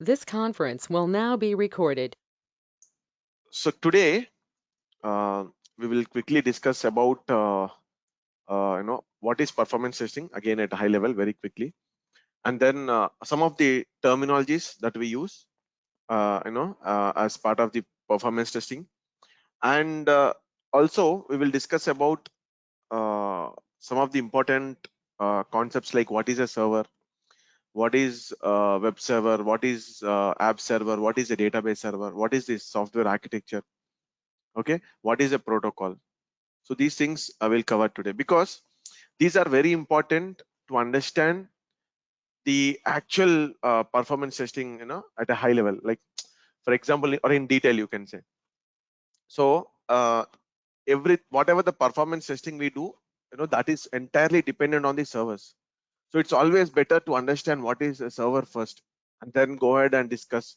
This conference will now be recorded. So today we will quickly discuss about what is performance testing again at a high level very quickly, and then some of the terminologies that we use as part of the performance testing, and also we will discuss about some of the important concepts like what is a server, what is web server, what is app server, what is a database server, what is this software architecture, okay, what is a protocol. So these things I will cover today because these are very important to understand the actual performance testing, at a high level, like for example, or in detail, you can say. So whatever the performance testing we do, that is entirely dependent on the servers. So it's always better to understand what is a server first, and then go ahead and discuss,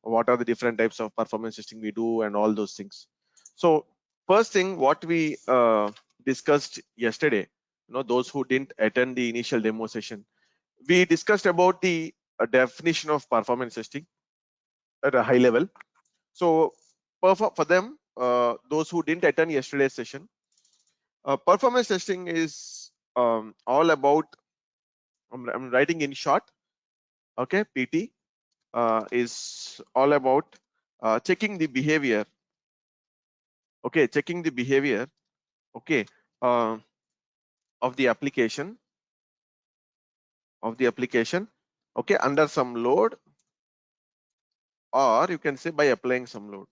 what are the different types of performance testing we do and all those things. So first thing, what we discussed yesterday, those who didn't attend the initial demo session, we discussed about the definition of performance testing at a high level. So for them, those who didn't attend yesterday's session, performance testing is all about, I'm writing in short, okay, PT is all about checking the behavior, okay, checking the behavior, okay, uh, of the application, okay, under some load, or you can say by applying some load.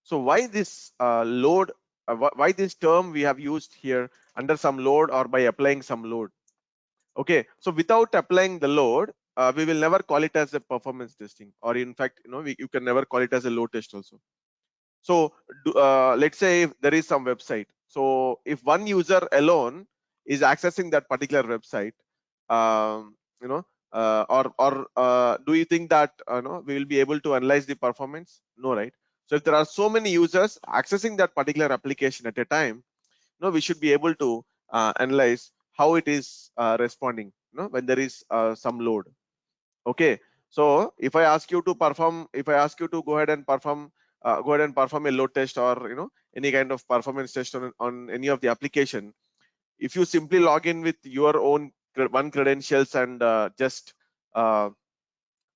So why this load, why this term we have used here, under some load or by applying some load? Okay, so without applying the load, we will never call it as a performance testing, or in fact, you can never call it as a load test also. So let's say if there is some website, so if one user alone is accessing that particular website, um, or do you think that we will be able to analyze the performance? No, right? So if there are so many users accessing that particular application at a time, we should be able to analyze how it is responding, when there is some load. Okay, so if I ask you to go ahead and perform a load test, or any kind of performance test on any of the application, if you simply log in with your own one credentials and just uh,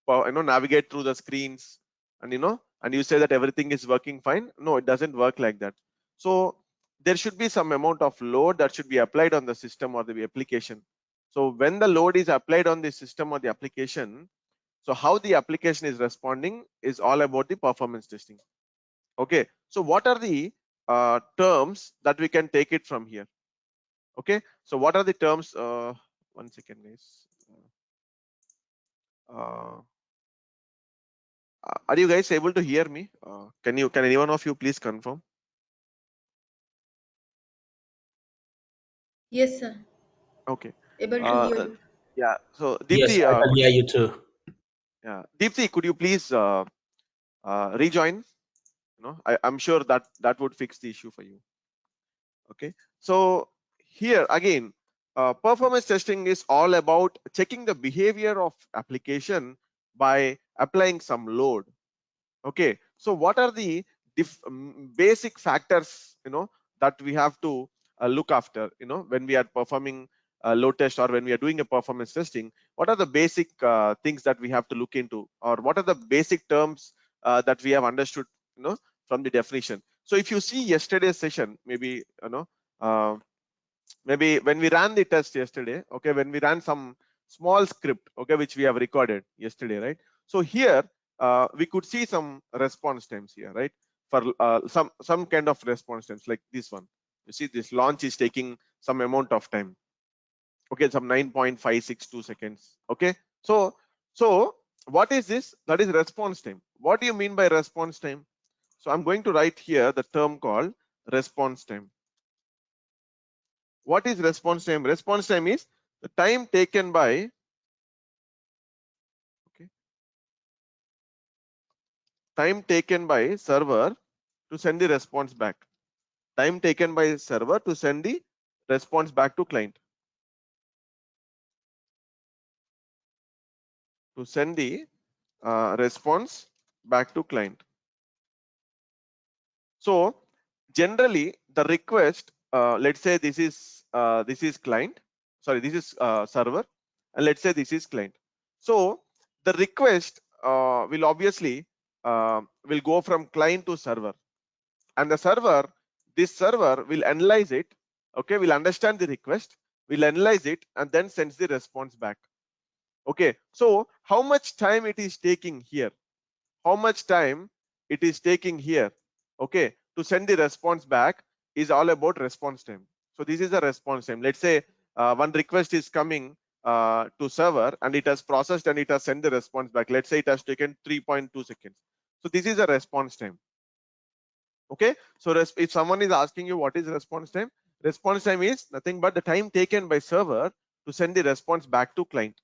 navigate through the screens, and and you say that everything is working fine, no, it doesn't work like that. So there should be some amount of load that should be applied on the system or the application. So when the load is applied on the system or the application, so how the application is responding is all about the performance testing. Okay, so what are the terms that we can take it from here? Okay, so what are the terms? One second, guys. uh, are you guys able to hear me? Can anyone of you please confirm? Yes, sir. Okay. Able to uh, hear you. yeah, so Yes, Deepti, I can could hear you, you too. yeah, Deepti, could you please rejoin? I'm sure that that would fix the issue for you. Okay, so here again, performance testing is all about checking the behavior of application by applying some load. Okay, so what are the basic factors that we have to look after, when we are performing a load test, or when we are doing a performance testing? What are the basic things that we have to look into, or what are the basic terms that we have understood, from the definition? So if you see yesterday's session, maybe uh, maybe when we ran the test yesterday, okay, when we ran some small script, okay, which we have recorded yesterday, right? So here we could see some response times here, right? For some kind of response times like this one. You see this launch is taking some amount of time, okay, some 9.562 seconds. Okay, so what is this? That is response time. What do you mean by response time? So I'm going to write here the term called response time. What is response time? Response time is the time taken by, okay, time taken by server to send the response back. Time taken by server to send the response back to client. to send the response back to client. So generally the request, let's say this is client, sorry, this is server, and let's say this is client. So the request will obviously will go from client to server, and the server, this server will analyze it. Okay, will understand the request, will analyze it, and then sends the response back. Okay, so how much time it is taking here? How much time it is taking here, okay, to send the response back is all about response time. So this is a response time. Let's say one request is coming to server, and it has processed and it has sent the response back. Let's say it has taken 3.2 seconds. So this is a response time. Okay, so if someone is asking you what is response time is nothing but the time taken by server to send the response back to client.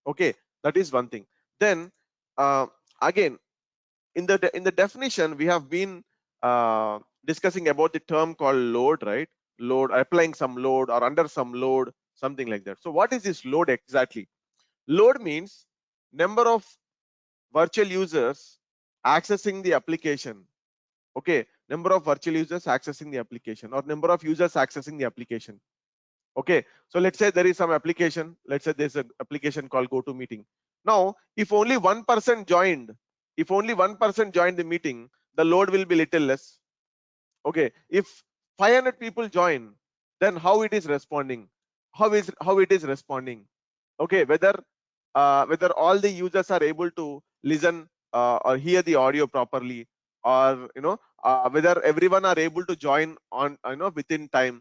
Okay, that is one thing. Then again, in the definition, we have been discussing about the term called load, right? Load, applying some load or under some load, something like that. So what is this load exactly? Load means number of virtual users accessing the application. Okay, number of virtual users accessing the application, or number of users accessing the application. Okay, so let's say there is some application. Let's say there's an application called GoToMeeting. Now, if only one person joined, the meeting, the load will be little less. Okay, if 500 people join, then how it is responding? How it is responding? Okay, whether all the users are able to listen or hear the audio properly, or whether everyone are able to join on within time.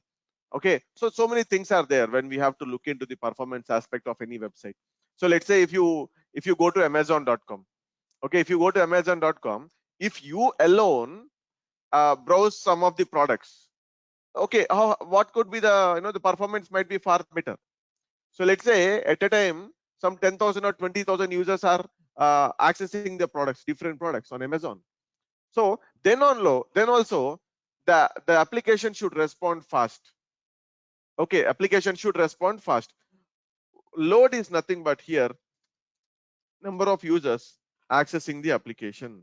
Okay, so many things are there when we have to look into the performance aspect of any website. So let's say if you go to amazon.com. Okay, if you go to amazon.com, if you alone browse some of the products, okay, what could be the performance might be far better. So let's say at a time some 10,000 or 20,000 users are accessing the products, different products on Amazon. So then also the application should respond fast. Okay, application should respond fast. Load is nothing but here number of users accessing the application.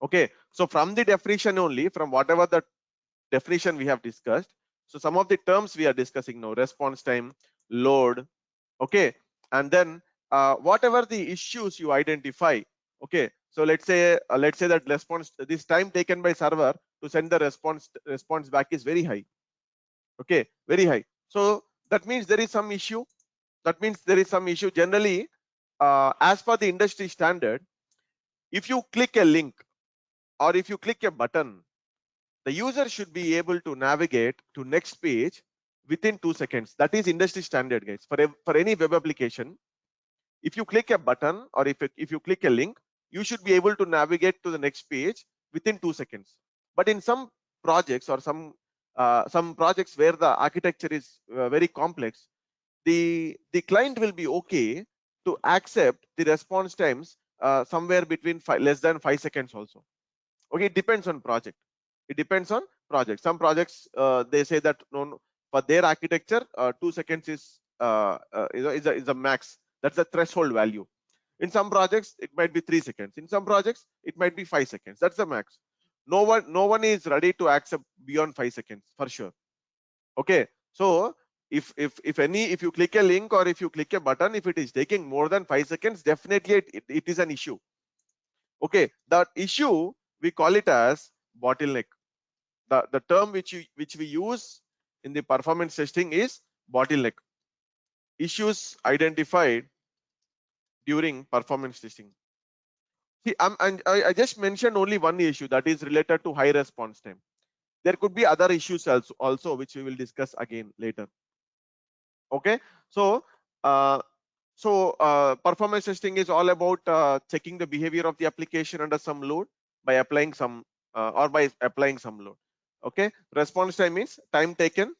Okay, so from the definition only, from whatever the definition we have discussed, so some of the terms we are discussing now: response time, load. Okay, and then whatever the issues you identify. Okay, so let's say that this time taken by server to send the response back is very high. Okay, very high. So that means there is some issue. Generally, as per the industry standard, if you click a link or if you click a button, the user should be able to navigate to next page within 2 seconds. That is industry standard, guys. For any web application, if you click a button or if you click a link, you should be able to navigate to the next page within 2 seconds. But in some projects or some projects where the architecture is very complex, the client will be okay to accept the response times somewhere between less than 5 seconds also. Okay, it depends on project. Some projects they say that no, for their architecture 2 seconds is a max. That's the threshold value. In some projects it might be 3 seconds. In some projects it might be 5 seconds. That's the max. No one is ready to accept beyond 5 seconds for sure. Okay, so if you click a link or if you click a button, if it is taking more than 5 seconds, definitely it is an issue. Okay, that issue we call it as bottleneck. The term which we use in the performance testing is bottleneck. Issues identified during performance testing. See, I just mentioned only one issue, that is related to high response time. There could be other issues also which we will discuss again later. Okay, so performance testing is all about checking the behavior of the application under some load by applying some load. Okay, response time means time taken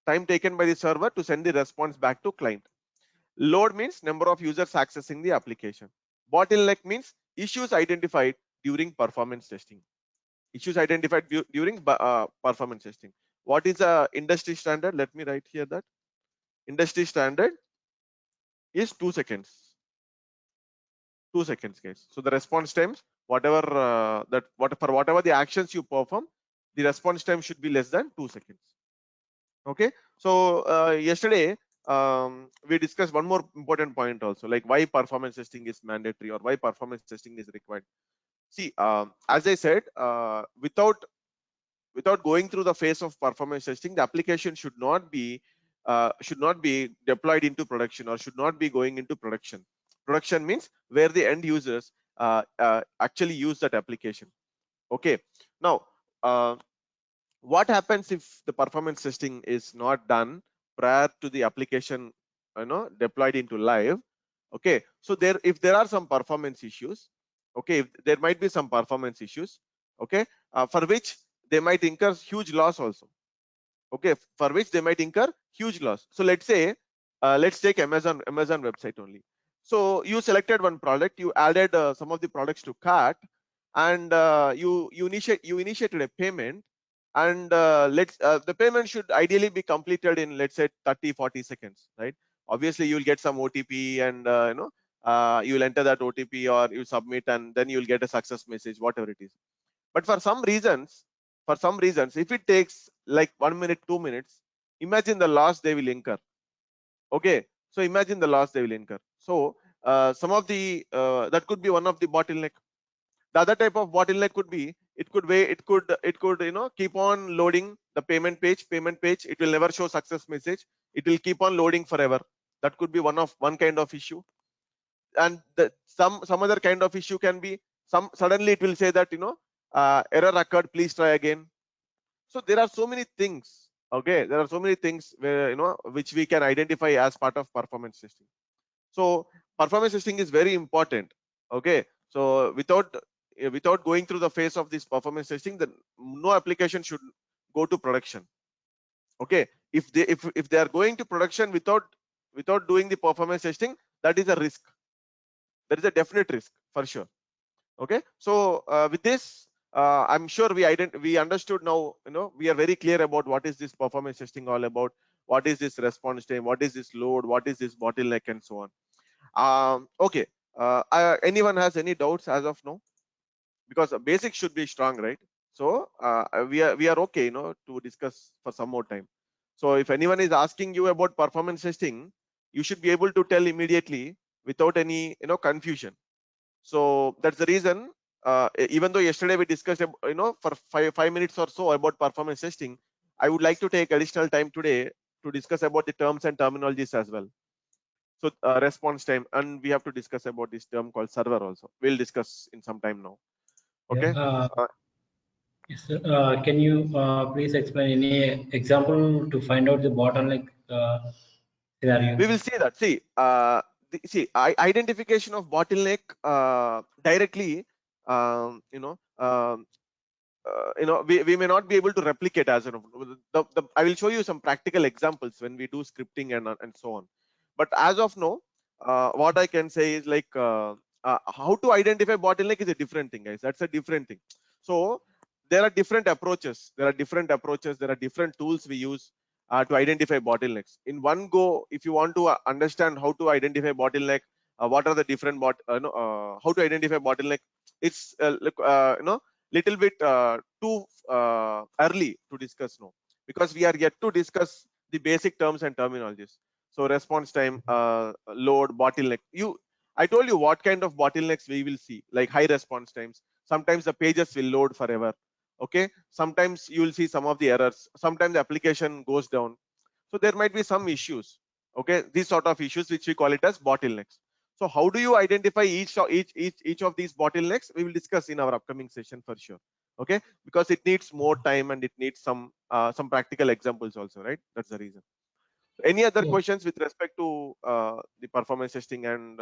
by the server to send the response back to client. Load means number of users accessing the application. Bottleneck means issues identified during performance testing. During performance testing. What is the industry standard? Let me write here that Industry standard is 2 seconds. 2 seconds, guys. So the response times, whatever for whatever the actions you perform, the response time should be less than 2 seconds. Okay. So yesterday we discussed one more important point also, like why performance testing is mandatory or why performance testing is required. See, as I said, without going through the phase of performance testing, the application should not be deployed into production or should not be going into production. Production means where the end users actually use that application. Okay. Now, what happens if the performance testing is not done prior to the application, deployed into live? Okay. So if there are some performance issues, okay, if there might be some performance issues, okay, for which they might incur huge loss also. Okay, for which they might incur huge loss. So let's say, let's take Amazon website only. So you selected one product, you added some of the products to cart, and you initiated a payment, and the payment should ideally be completed in, let's say, 30-40 seconds, right? Obviously you'll get some OTP, and you'll enter that OTP or you submit, and then you'll get a success message, whatever it is. But for some reasons, if it takes like 1 minute, 2 minutes, imagine the loss they will incur. Okay, so imagine the loss they will incur. So some of the that could be one of the bottleneck. The other type of bottleneck could be, it could keep on loading the payment page. It will never show success message. It will keep on loading forever. That could be one kind of issue. And some other kind of issue can be, suddenly it will say that error occurred, please try again. So there are so many things. Okay, there are so many things where which we can identify as part of performance testing. So performance testing is very important. Okay, so without going through the phase of this performance testing, then no application should go to production. Okay, if they are going to production without doing the performance testing, that is a risk. There is a definite risk for sure. Okay, so with this, I'm sure we understood now. We are very clear about what is this performance testing all about, what is this response time, what is this load, what is this bottleneck, and so on. Okay, anyone has any doubts as of now? Because the basics should be strong, right? So we are okay to discuss for some more time. So if anyone is asking you about performance testing, you should be able to tell immediately without any confusion. So that's the reason, even though yesterday we discussed for 5 minutes or so about performance testing, I would like to take additional time today to discuss about the terms and terminologies as well. So response time, and we have to discuss about this term called server also. We'll discuss in some time now. Okay. Yeah, yes, sir. Can you please explain any example to find out the bottleneck scenario? We will see that. Identification of bottleneck directly. We may not be able to replicate as of I will show you some practical examples when we do scripting and so on. But as of now, what I can say is like how to identify bottleneck is a different thing, guys. That's a different thing. So there are different approaches. There are different tools we use to identify bottlenecks. In one go, if you want to understand how to identify bottleneck, what are the different how to identify bottleneck, it's little bit too early to discuss now, because we are yet to discuss the basic terms and terminologies. So response time, load, bottleneck. I told you what kind of bottlenecks we will see, like high response times. Sometimes the pages will load forever. Okay, sometimes you will see some of the errors. Sometimes the application goes down. So there might be some issues. Okay, these sort of issues which we call it as bottlenecks. So how do you identify each of these bottlenecks? We will discuss in our upcoming session for sure. Okay, because it needs more time and it needs some practical examples also, right? That's the reason. Any other questions with respect to the performance testing and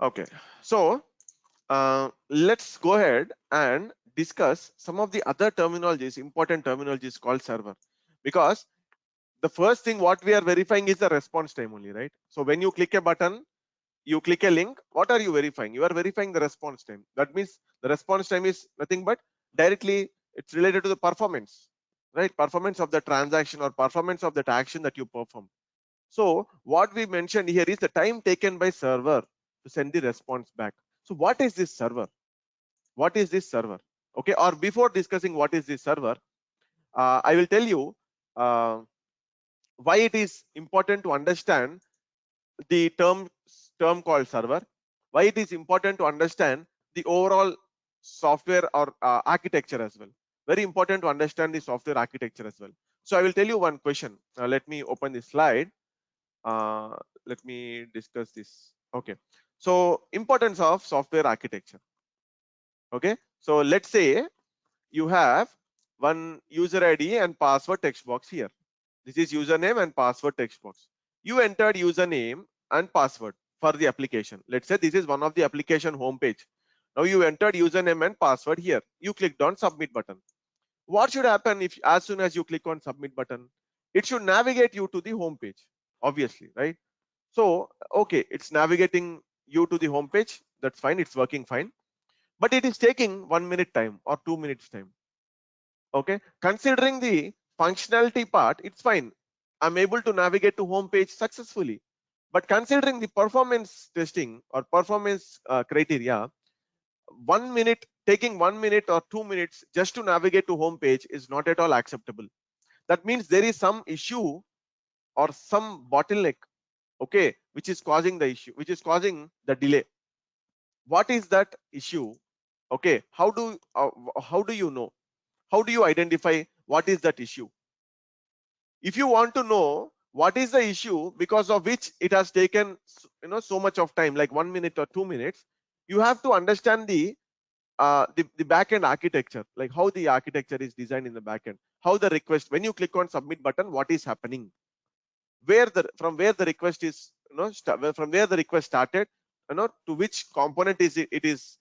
okay, so let's go ahead and discuss some of the other terminologies, important terminologies called server, because the first thing what we are verifying is the response time only, right? So when you click a button, you click a link, what are you verifying? You are verifying the response time. That means the response time is nothing but directly it's related to the performance, right? Performance of the transaction or performance of that action that you perform. So what we mentioned here is the time taken by server to send the response back. So what is this server? What is this server? Okay, or before discussing what is this server, I will tell you why it is important to understand the term called server, why it is important to understand the overall software or architecture as well. Very important to understand the software architecture as well. So I will tell you one question. Let me open this slide. uh, let me discuss this. Okay, so importance of software architecture. Okay, so let's say you have one user ID and password text box here. This is username and password text box. You entered username and password for the application. Let's say this is one of the application homepage. Now you entered username and password here. You clicked on submit button. What should happen if as soon as you click on submit button? It should navigate you to the home page, obviously, right? So, okay, it's navigating you to the home page. That's fine. It's working fine. But it is taking 1 minute time or 2 minutes time. Okay, considering the functionality part, it's fine. I'm able to navigate to home page successfully. But considering the performance testing or performance criteria, 1 minute, taking 1 minute or 2 minutes just to navigate to home page is not at all acceptable. That means there is some issue or some bottleneck, okay, which is causing the issue, which is causing the delay. What is that issue? Okay, how do you know? How do you identify what is that issue? If you want to know what is the issue because of which it has taken so much of time, like 1 minute or 2 minutes, you have to understand the backend architecture, like how the architecture is designed in the backend, how the request, when you click on submit button, what is happening, from where the request is, from where the request started, to which component is it is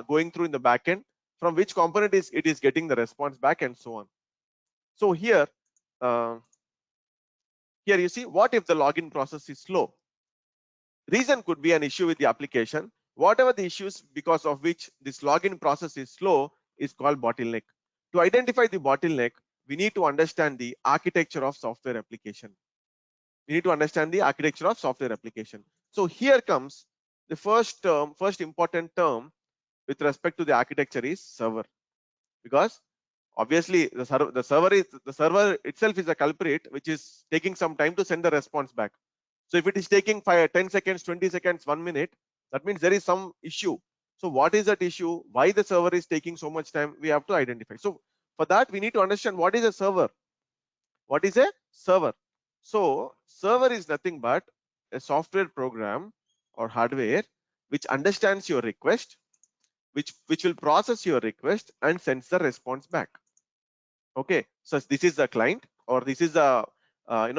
going through in the backend, from which component is it is getting the response back, and so on. So here, uh, here you see, what if the login process is slow? Reason could be an issue with the application. Whatever the issues because of which this login process is slow is called bottleneck. To identify the bottleneck, we need to understand the architecture of software application. We need to understand the architecture of software application. So here comes the first term, first important term with respect to the architecture is server, because obviously the server itself is a culprit which is taking some time to send the response back. So if it is taking 10 seconds, 20 seconds, 1 minute, that means there is some issue. So what is that issue? Why the server is taking so much time? We have to identify. So for that, we need to understand what is a server. What is a server? So server is nothing but a software program or hardware which understands your request, which will process your request and sends the response back. Okay, so this is the client, or this is the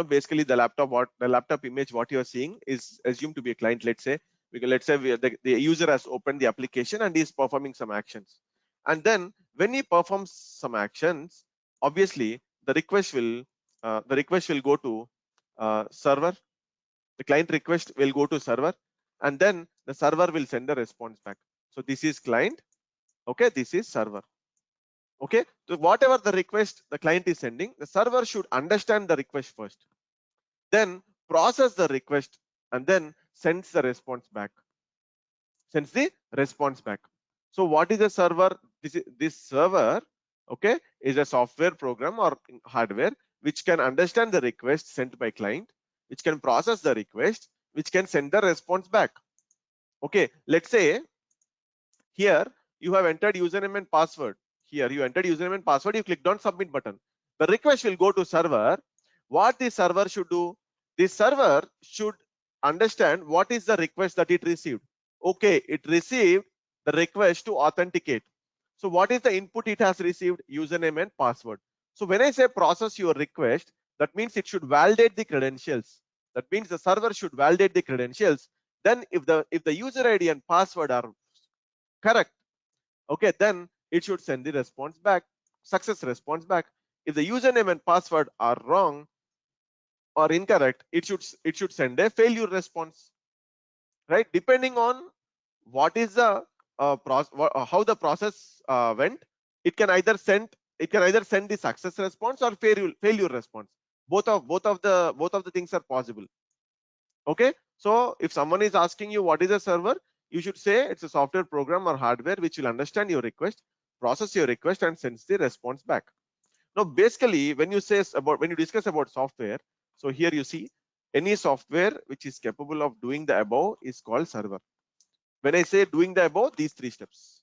basically the laptop image what you are seeing is assumed to be a client. Let's say the user has opened the application and is performing some actions, and then when he performs some actions, obviously the request will go to server. The client request will go to server, and then the server will send the response back. So this is client. Okay, this is server. Okay, so whatever the request the client is sending, the server should understand the request first, then process the request, and then sends the response back. Sends the response back. So what is a server? This server, okay, is a software program or hardware which can understand the request sent by client, which can process the request, which can send the response back. Okay, let's say here you have entered username and password. Here you entered username and password, you clicked on submit button. The request will go to server. What the server should do? The server should understand what is the request that it received. Okay, it received the request to authenticate. So what is the input it has received? Username and password. So when I say process your request, that means it should validate the credentials. That means the server should validate the credentials. Then if the user ID and password are correct, okay, then it should send the response back, success response back. If the username and password are wrong or incorrect, it should send a failure response, right? Depending on what is the how the process went, it can either send the success response or failure response. Both of the things are possible. Okay, so if someone is asking you what is a server, you should say it's a software program or hardware which will understand your request, process your request, and sends the response back. Now basically when you discuss about software, so here you see any software which is capable of doing the above is called server. When I say doing the above, these three steps.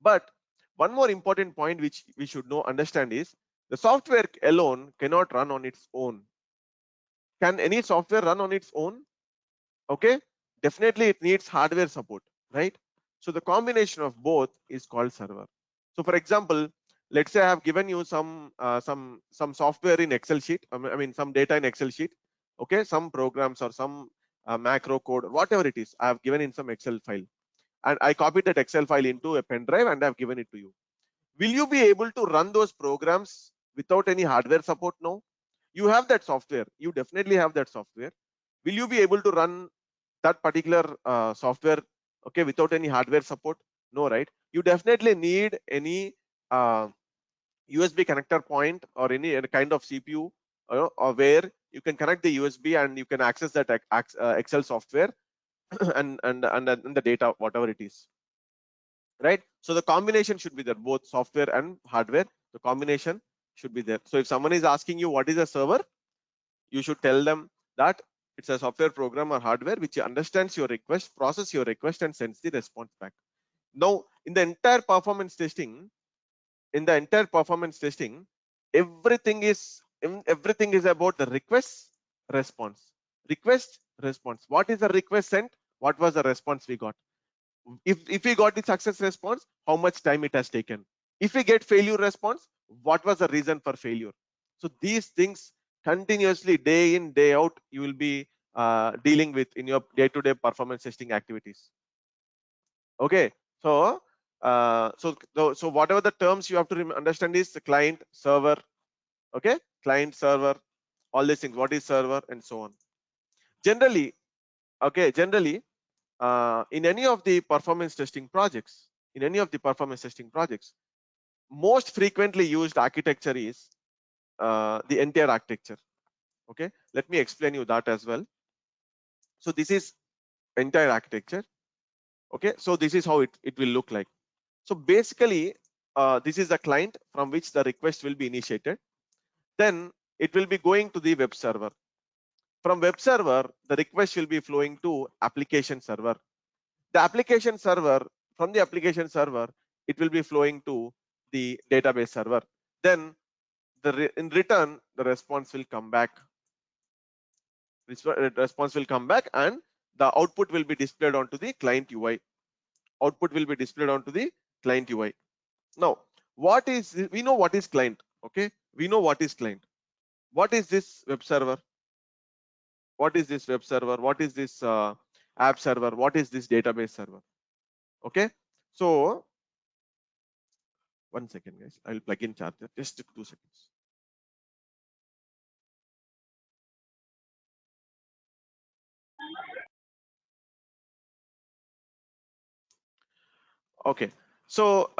But one more important point which we should understand is the software alone cannot run on its own. Can any software run on its own? Okay, definitely it needs hardware support, right? So the combination of both is called server. So for example, let's say I have given you some software in Excel sheet, I mean some data in Excel sheet, okay, some programs or some macro code, whatever it is, I have given in some Excel file, and I copied that Excel file into a pen drive and I've given it to you. Will you be able to run those programs without any hardware support? No. You have that software, you definitely have that software. Will you be able to run that particular software, okay, without any hardware support? No, right? You definitely need any USB connector point or any kind of CPU, or where you can connect the USB and you can access that Excel software and the data, whatever it is, right? So the combination should be there, both software and hardware, the combination should be there. So if someone is asking you what is a server, you should tell them that it's a software program or hardware which understands your request, process your request, and sends the response back. Now in the entire performance testing, everything is about the request response. What is the request sent? What was the response we got? If we got the success response, how much time it has taken? If we get failure response, what was the reason for failure? So these things continuously, day in day out, you will be dealing with in your day-to-day performance testing activities. Okay, so so whatever the terms you have to understand is the client, server. Okay, client, server, all these things. What is server and so on. Generally, okay, in any of the performance testing projects, most frequently used architecture is the entire architecture. Okay, let me explain you that as well. So this is entire architecture. Okay, so this is how it will look like. So basically, this is the client from which the request will be initiated. Then it will be going to the web server. From web server, the request will be flowing to application server. The application server, from the application server, it will be flowing to the database server. Then in return, the response will come back. Response will come back and the output will be displayed onto the client UI. Now, we know what is client. Okay, we know what is client. What is this web server? What is this web server? What is this app server? What is this database server? Okay, so 1 second, guys. I'll plug in charger. Just 2 seconds. Okay, so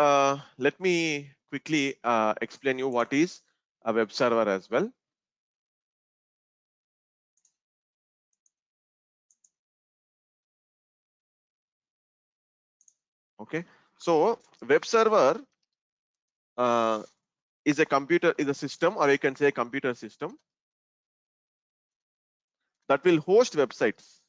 let me quickly explain you what is a web server as well. Okay, so web server is a system, or you can say a computer system that will host websites.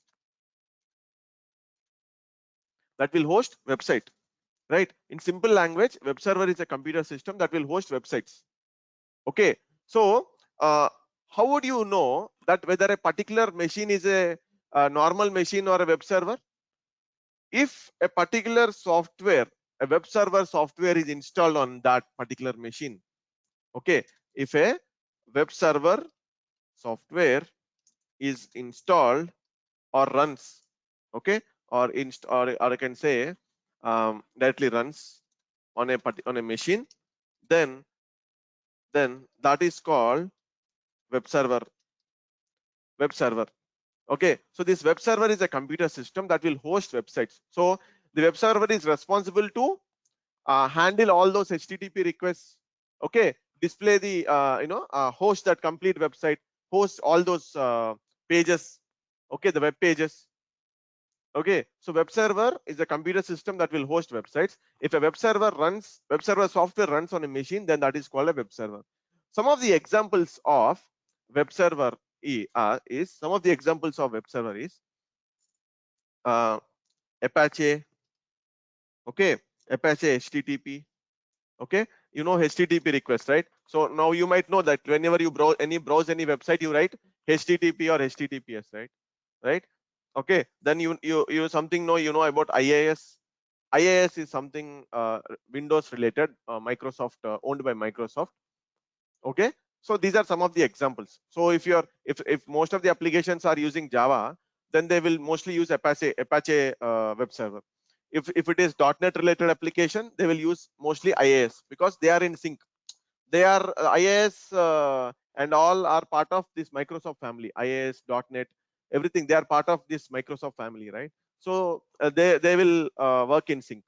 Right? In simple language, web server is a computer system that will host websites. Okay, so how would you know that whether a particular machine is a normal machine or a web server? If a particular software, a web server software is installed on that particular machine. Okay, if a web server software is installed or runs, okay, or I can say directly runs on a machine, then that is called web server. Okay, so this web server is a computer system that will host websites. So the web server is responsible to handle all those HTTP requests. Okay, display the host that complete website, host all those pages. Okay, the web pages. Okay, so web server is a computer system that will host websites. If a web server software runs on a machine, then that is called a web server. Some of the examples of web server is some of the examples of web server is Apache. Okay, Apache HTTP. Okay, you know HTTP request, right? So now you might know that whenever you browse any website, you write HTTP or HTTPS, right? Okay, then you something know you know about IIS. IIS is something Windows related, Microsoft owned by Microsoft. Okay, so these are some of the examples. So if most of the applications are using Java, then they will mostly use Apache web server. If it is .NET related application, they will use mostly IIS because they are in sync. They are IIS and all are part of this Microsoft family. IIS, .NET, everything, they are part of this Microsoft family, right? So they will work in sync.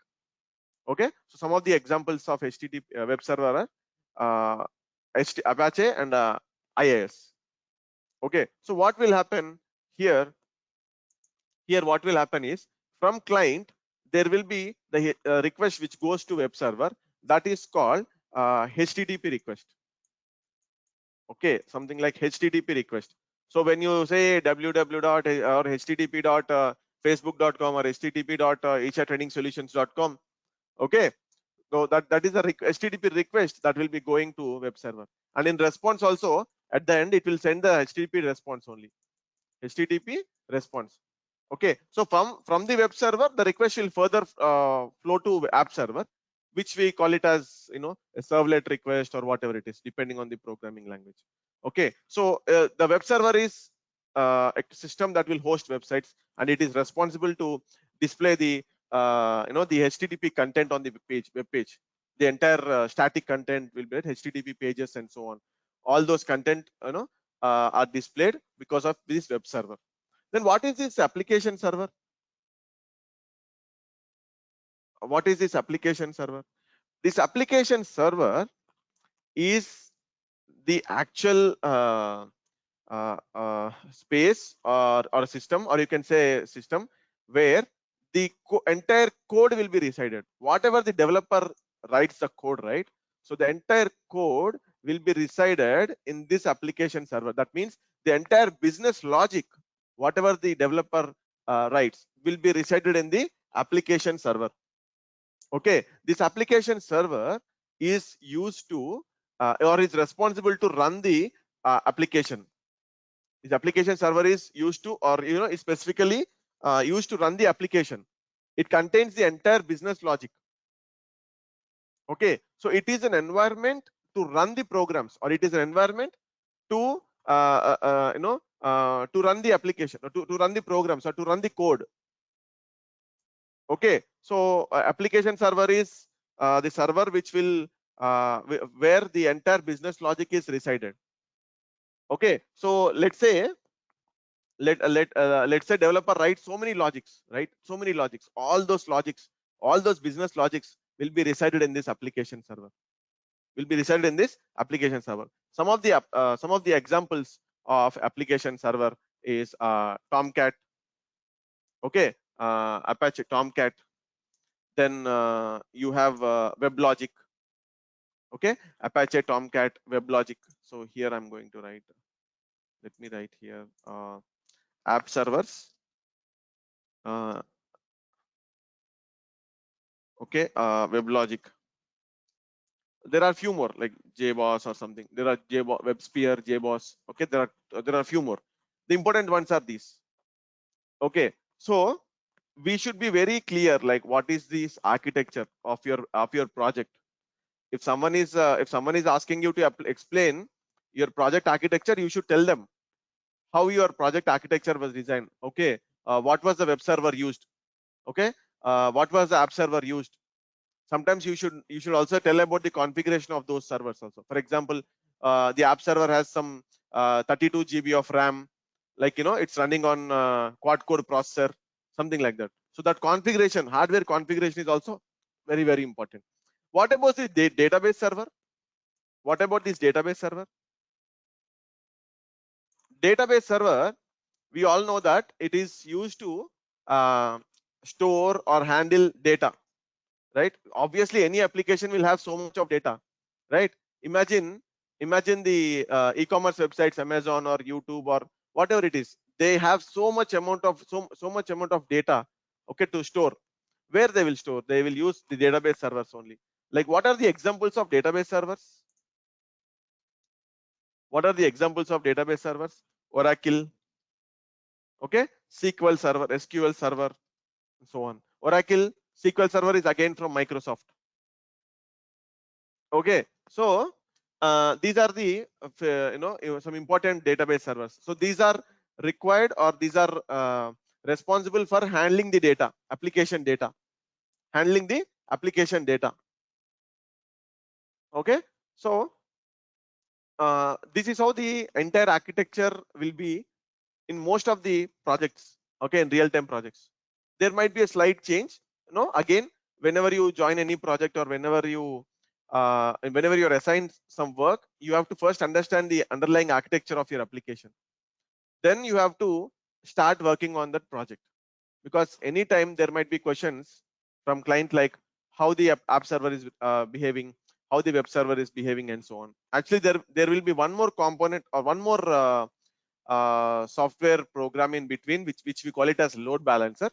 Okay, so some of the examples of HTTP web server are Apache and IIS. Okay, so what will happen here? Here, what will happen is from client there will be the request which goes to web server, that is called HTTP request. Okay, something like HTTP request. So when you say www dot or http dot facebook.com or http dot Isha Training Solutions.com, okay, so that is a HTTP request that will be going to web server, and in response also at the end it will send the HTTP response only. HTTP response. Okay, so from the web server the request will further flow to app server, which we call it as a servlet request or whatever it is, depending on the programming language. Okay, so the web server is a system that will host websites, and it is responsible to display the the HTTP content on the web page. The entire static content will be HTTP pages and so on. All those content are displayed because of this web server. Then what is this application server? What is this application server? This application server is the actual space or system, or you can say system, where the entire code will be resided. Whatever the developer writes the code, right? So the entire code will be resided in this application server. That means the entire business logic, whatever the developer writes, will be resided in the application server. Okay, this application server is used to or is responsible to run the application. This application server is used to, or is specifically used to run the application. It contains the entire business logic. Okay, so it is an environment to run the programs, or it is an environment to to run the application, or to run the programs, or to run the code. Okay, so application server is the server which will where the entire business logic is resided. Okay, so let's say let's say developer writes so many logics, right? So many logics, all those business logics will be resided in this application server. Will be resided in this application server. Some of the examples of application server is Tomcat. Okay, Apache Tomcat. Then you have WebLogic. Okay, Apache Tomcat WebLogic. So here I'm going to write. Let me write here app servers. Okay, WebLogic. There are few more like JBoss or something. There are JBoss, WebSphere, JBoss. Okay, there are a few more. The important ones are these. Okay, so we should be very clear like what is this architecture of your project. If someone is asking you to explain your project architecture, you should tell them how your project architecture was designed. Okay, what was the web server used? Okay, what was the app server used? Sometimes you should also tell about the configuration of those servers also. For example, the app server has some 32 GB of RAM, like it's running on quad core processor, something like that. So that configuration, hardware configuration, is also very, very important. What about the database server? What about this database server? Database server, we all know that it is used to store or handle data, right? Obviously any application will have so much of data, right? Imagine the e-commerce websites, Amazon or YouTube or whatever it is, they have so much amount of data, okay, to store. Where they will store? They will use the database servers only. Like, what are the examples of database servers? What are the examples of database servers? Oracle, okay, SQL server, SQL server, and so on. Oracle SQL server is again from Microsoft. Okay, so these are the some important database servers. So these are required, or these are responsible for handling the data, application data, handling the application data. Okay, so this is how the entire architecture will be in most of the projects. Okay, in real-time projects, there might be a slight change. Again, whenever you join any project, or whenever you're assigned some work, you have to first understand the underlying architecture of your application. Then you have to start working on that project, because anytime there might be questions from client, like how the app server is behaving, how the web server is behaving, and so on. Actually, there will be one more component, or one more software program in between, which we call it as load balancer.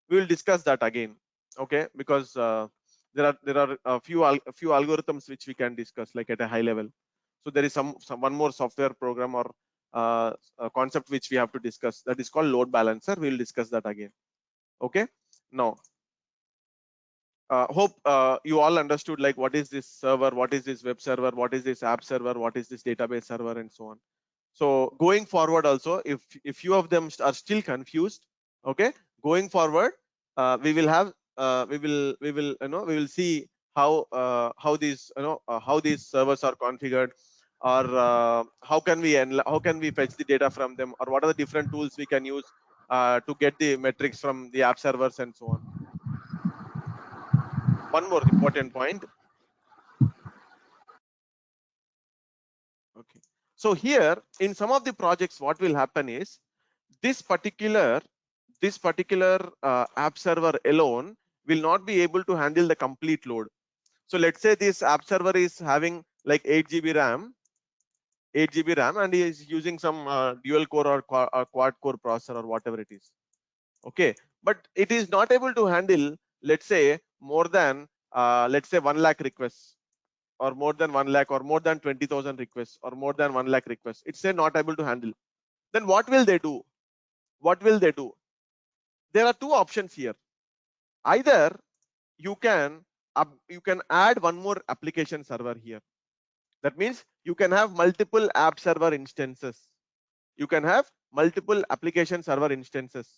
We will discuss that again, okay, because there are a few algorithms which we can discuss, like at a high level. So there is some one more software program, or a concept which we have to discuss, that is called load balancer. We will discuss that again. Okay, now hope you all understood, like, what is this server, what is this web server, what is this app server, what is this database server, and so on. So going forward also, if few of them are still confused, okay, going forward, we will have we will see how these servers are configured, or how can we fetch the data from them, or what are the different tools we can use to get the metrics from the app servers, and so on. One more important point. Okay, so here in some of the projects, what will happen is, this particular app server alone will not be able to handle the complete load. So let's say this app server is having like 8 GB RAM, and he is using some dual core or quad core processor, or whatever it is. Okay, but it is not able to handle, let's say, more than 1 lakh requests, or more than 1 lakh, or more than 20,000 requests, or more than 1 lakh requests. It's not able to handle. Then what will they do? There are two options here. Either you can add one more application server here. That means you can have multiple app server instances. You can have multiple application server instances.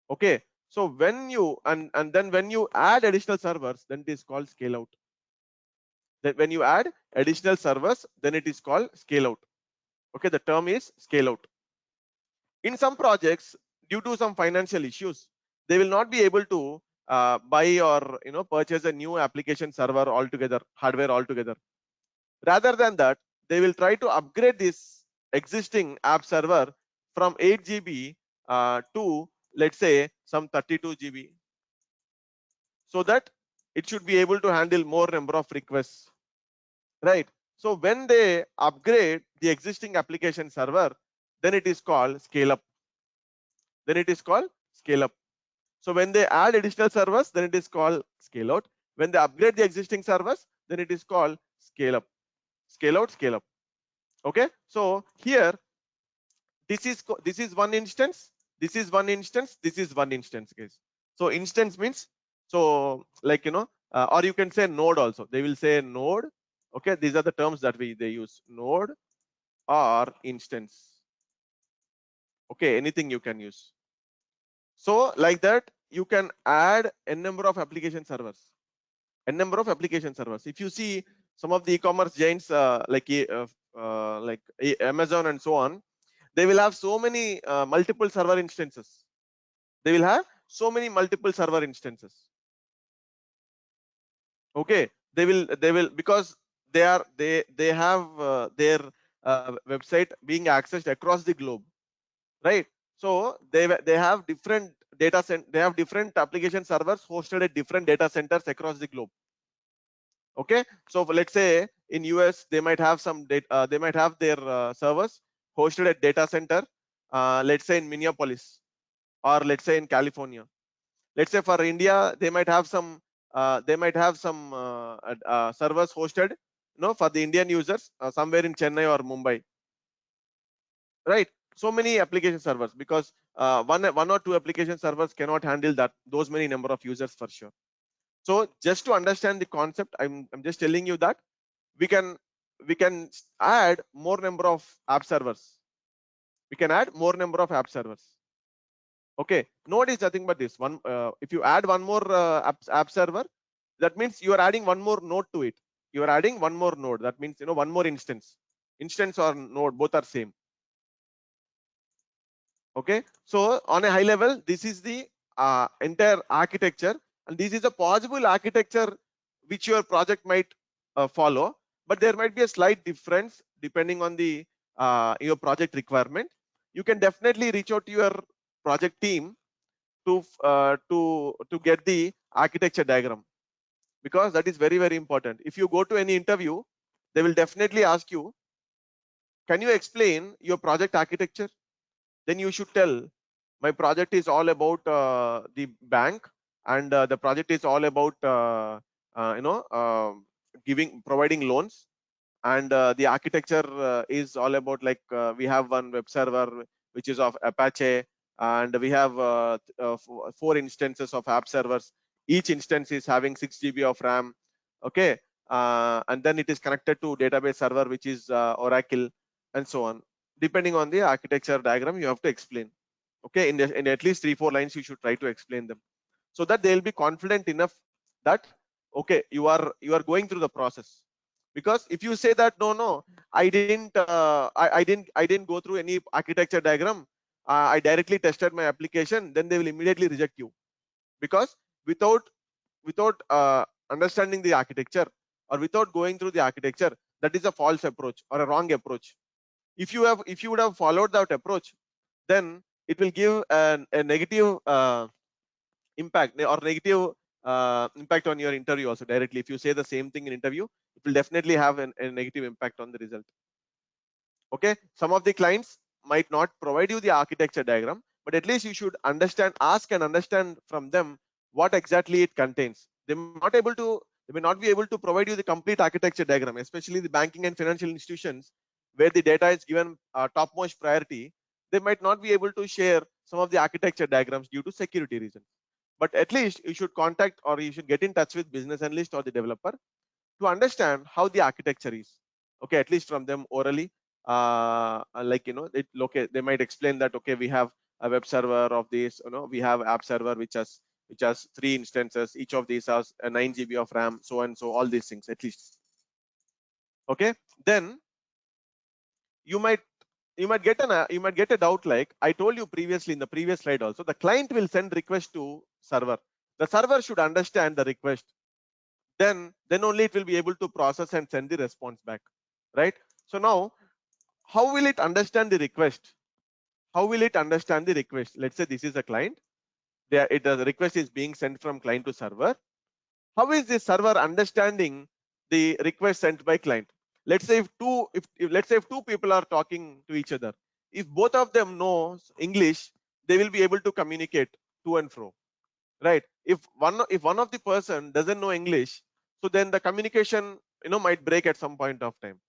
Okay, so when you and then when you add additional servers, then it is called scale out. That when you add additional servers, then it is called scale out. Okay, the term is scale out. In some projects, due to some financial issues, they will not be able to buy, or purchase a new application server altogether, hardware altogether. Rather than that, they will try to upgrade this existing app server from 8 GB to, let's say, some 32 GB, so that it should be able to handle more number of requests, right? So when they upgrade the existing application server, then it is called scale up. So when they add additional servers, then it is called scale out. When they upgrade the existing servers, then it is called scale up. Scale up. Okay, so here this is one instance, this is one instance, this is one instance, guys. So instance means, so like or you can say node also. They will say node. Okay, these are the terms that they use: node or instance. Okay, anything you can use. So like that, you can add a number of application servers. If you see some of the e-commerce giants like Amazon and so on, they will have so many multiple server instances. They will have so many multiple server instances. Okay, they will because they have their website being accessed across the globe, right? So they have different they have different application servers hosted at different data centers across the globe. Okay, so let's say in US they might have some data, they might have their servers hosted at data center, let's say in Minneapolis, or let's say in California. Let's say for India they might have some servers hosted, for the Indian users somewhere in Chennai or Mumbai, right? So many application servers, because one or two application servers cannot handle those many number of users for sure. So just to understand the concept, I'm just telling you that we can add more number of app servers. We can add more number of app servers. Okay, node is nothing but this one. If you add one more app server, that means you are adding one more node to it. You are adding one more node. That means one more instance. Instance or node, both are same. Okay, so on a high level, this is the entire architecture, and this is a possible architecture which your project might follow, but there might be a slight difference depending on the your project requirement. You can definitely reach out to your project team to get the architecture diagram, because that is very, very important. If you go to any interview, they will definitely ask you, can you explain your project architecture? Then you should tell, my project is all about the bank, and the project is all about providing loans, and the architecture is all about, like, we have one web server which is of Apache, and we have 4 instances of app servers. Each instance is having 6 GB of RAM. Okay, and then it is connected to database server which is Oracle, and so on. Depending on the architecture diagram, you have to explain. Okay, in at least 3-4 lines you should try to explain them, so that they'll be confident enough that, okay, you are going through the process. Because if you say that, no, I didn't go through any architecture diagram, I directly tested my application, then they will immediately reject you. Because without understanding the architecture, or without going through the architecture, that is a false approach or a wrong approach. If you would have followed that approach, then it will give a negative impact, or negative impact on your interview also directly. If you say the same thing in interview, it will definitely have a negative impact on the result. Okay, some of the clients might not provide you the architecture diagram, but at least you should ask and understand from them what exactly it contains. They may not be able to provide you the complete architecture diagram, especially the banking and financial institutions where the data is given topmost priority. They might not be able to share some of the architecture diagrams due to security reasons. But at least you should contact, or you should get in touch with business analyst or the developer to understand how the architecture is. Okay, at least from them orally, like, they might explain that, okay, we have a web server of this, we have app server which has 3 instances, each of these has a 9 GB of RAM, so and so, all these things at least. Okay, then you might get a doubt, like I told you previously in the previous slide also. The client will send request to server. The server should understand the request. Then only it will be able to process and send the response back, right? So now, how will it understand the request? Let's say this is a client. The request is being sent from client to server. How is the server understanding the request sent by client? Let's say if two people are talking to each other, if both of them know English, they will be able to communicate to and fro, right? If one of the person doesn't know English, so then the communication might break at some point of time,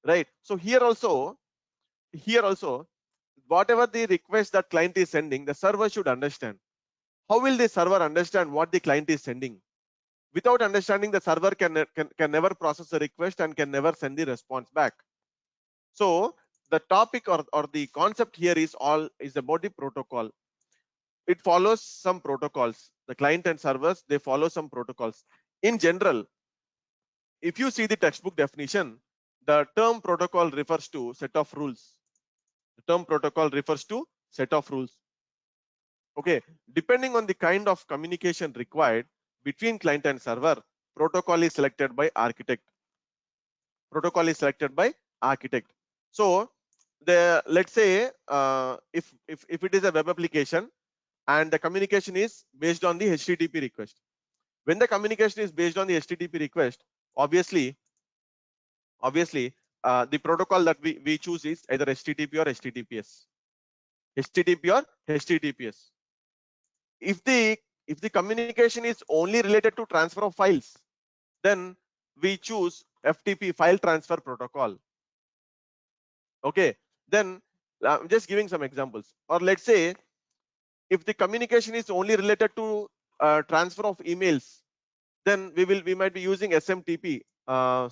right? So here also, whatever the request that client is sending, the server should understand. How will the server understand what the client is sending? Without understanding, the server can never process the request and can never send the response back. So the topic or the concept here is about the protocol. It follows some protocols. The client and servers, they follow some protocols. In general, if you see the textbook definition, the term protocol refers to set of rules. The term protocol refers to set of rules. Okay, depending on the kind of communication required between client and server, protocol is selected by architect. Protocol is selected by architect. So let's say if it is a web application and the communication is based on the HTTP request. When the communication is based on the HTTP request, obviously the protocol that we choose is either HTTP or HTTPS. HTTP or HTTPS. If the communication is only related to transfer of files, then we choose FTP, file transfer protocol. Okay, then I'm just giving some examples. Or let's say if the communication is only related to transfer of emails, then we might be using SMTP. I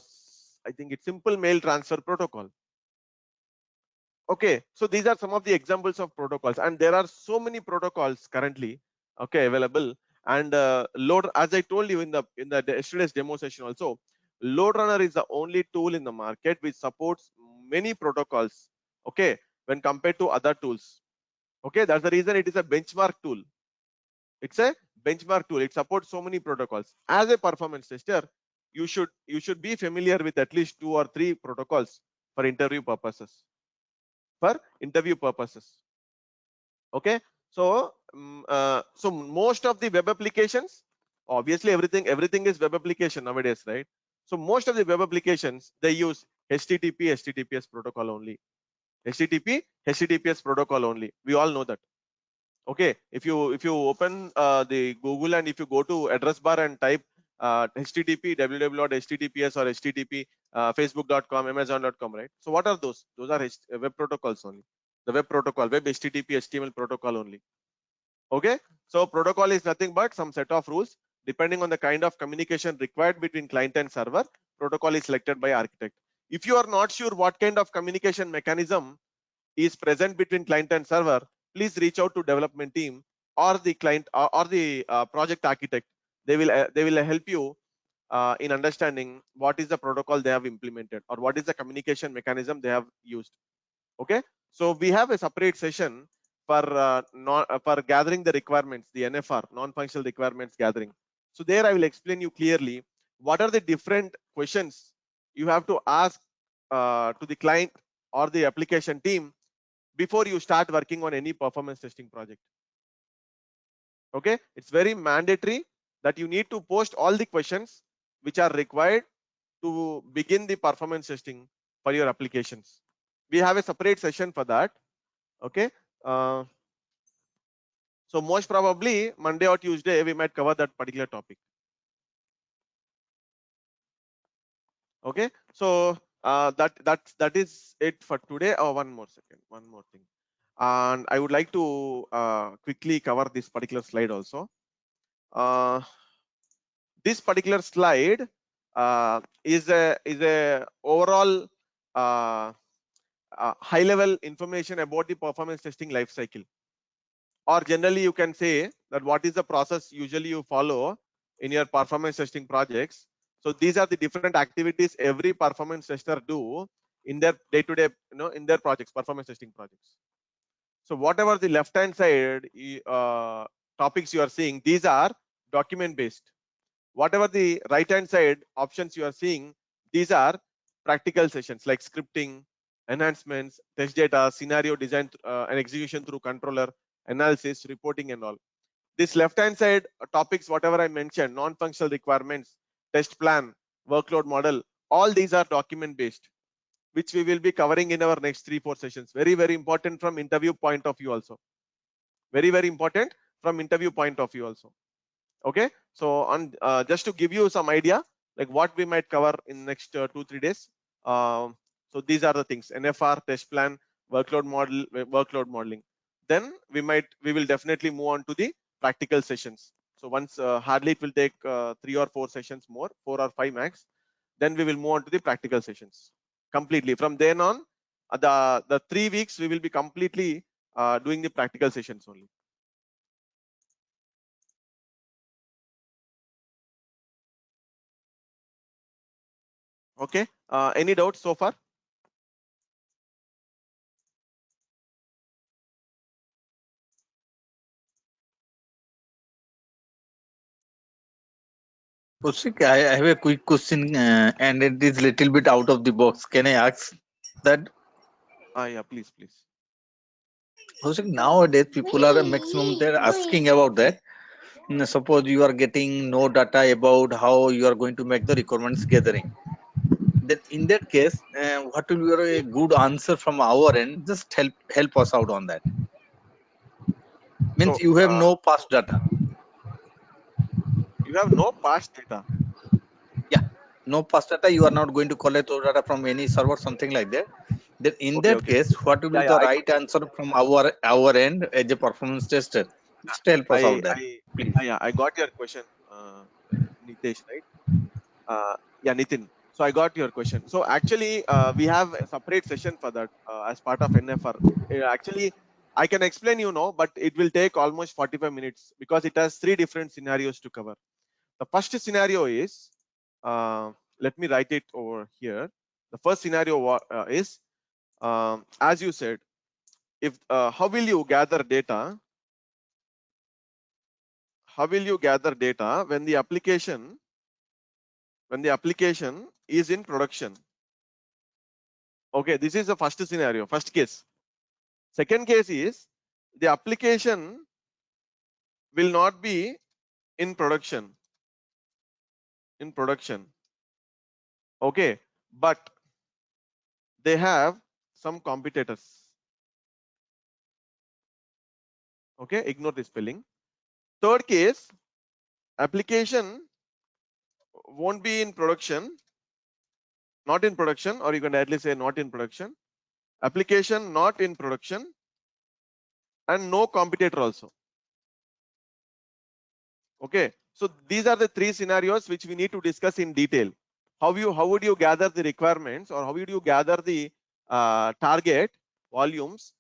think it's simple mail transfer protocol. Okay, so these are some of the examples of protocols, and there are so many protocols currently, okay, available. And as I told you in the yesterday's demo session also, LoadRunner is the only tool in the market which supports many protocols. Okay, when compared to other tools. Okay, that's the reason it is a benchmark tool. It's a benchmark tool. It supports so many protocols. As a performance tester, you should be familiar with at least 2 or 3 protocols for interview purposes. Okay, so so most of the web applications, obviously everything is web application nowadays, right? So most of the web applications, they use HTTP HTTPS protocol only. HTTPS protocol only. We all know that. Okay, if you open the Google and if you go to address bar and type HTTP www.https or HTTP facebook.com, amazon.com, right? So what are those? Those are web protocols only. The web protocol, web HTTP HTML protocol only. Okay, so protocol is nothing but some set of rules depending on the kind of communication required between client and server. Protocol is selected by architect. If you are not sure what kind of communication mechanism is present between client and server, please reach out to development team or the client or the project architect. They will help you in understanding what is the protocol they have implemented or what is the communication mechanism they have used. Okay, so we have a separate session for for gathering the requirements, the NFR, non-functional requirements gathering. So there I will explain you clearly what are the different questions you have to ask to the client or the application team before you start working on any performance testing project. Okay, it's very mandatory that you need to post all the questions which are required to begin the performance testing for your applications. We have a separate session for that. Okay, uh, so most probably Monday or Tuesday we might cover that particular topic. Okay, so that is it for today. Oh, one more thing, and I would like to quickly cover this particular slide also. This particular slide is a overall high level information about the performance testing lifecycle, or generally you can say that what is the process usually you follow in your performance testing projects. So these are the different activities every performance tester do in their day-to-day, in their projects, performance testing projects. So whatever the left hand side topics you are seeing, these are document based. Whatever the right hand side options you are seeing, these are practical sessions like scripting, enhancements, test data, scenario design and execution through controller, analysis, reporting and all. This left hand side topics, whatever I mentioned, non-functional requirements, test plan, workload model, all these are document based, which we will be covering in our next 3-4 sessions. Very important from interview point of view also. Very important from interview point of view also. Okay, so on just to give you some idea like what we might cover in next 2-3 days. So these are the things: NFR, test plan, workload modeling. Then we will definitely move on to the practical sessions. So once hardly it will take 3 or 4 sessions more, 4 or 5 max, then we will move on to the practical sessions completely. From then on, the 3 weeks we will be completely doing the practical sessions only. Okay, any doubts so far? Kaushik, I have a quick question and it is little bit out of the box. Can I ask that? Yeah, please, please. Kaushik, nowadays people are maximum they're asking about that. Suppose you are getting no data about how you are going to make the requirements gathering. Then in that case, what will be a good answer from our end? Just help us out on that. Means So you have no past data. you have no past data. Yeah, no past data. You are not going to collect those data from any server, something like that. Then in Okay, that okay. case, what will be Yeah, yeah. the right answer from our end as a performance tester? Just help us I, out there, I, please. yeah, I got your question, Nitesh, right? Yeah, Nitin. So I got your question. So actually, we have a separate session for that as part of NFR. Actually, I can explain you now, but it will take almost 45 minutes because it has 3 different scenarios to cover. The first scenario is, let me write it over here. The first scenario is, as you said, if how will you gather data? How will you gather data when the application is in production? Okay, this is the first scenario, first case. Second case is the application will not be in production. Okay, but they have some competitors. Okay, ignore the spelling. Third case, application won't be in production, not in production, or you can directly say not in production. Application not in production and no competitor also. Okay, so these are the 3 scenarios which we need to discuss in detail. How would you gather the requirements, or how would you gather the target volumes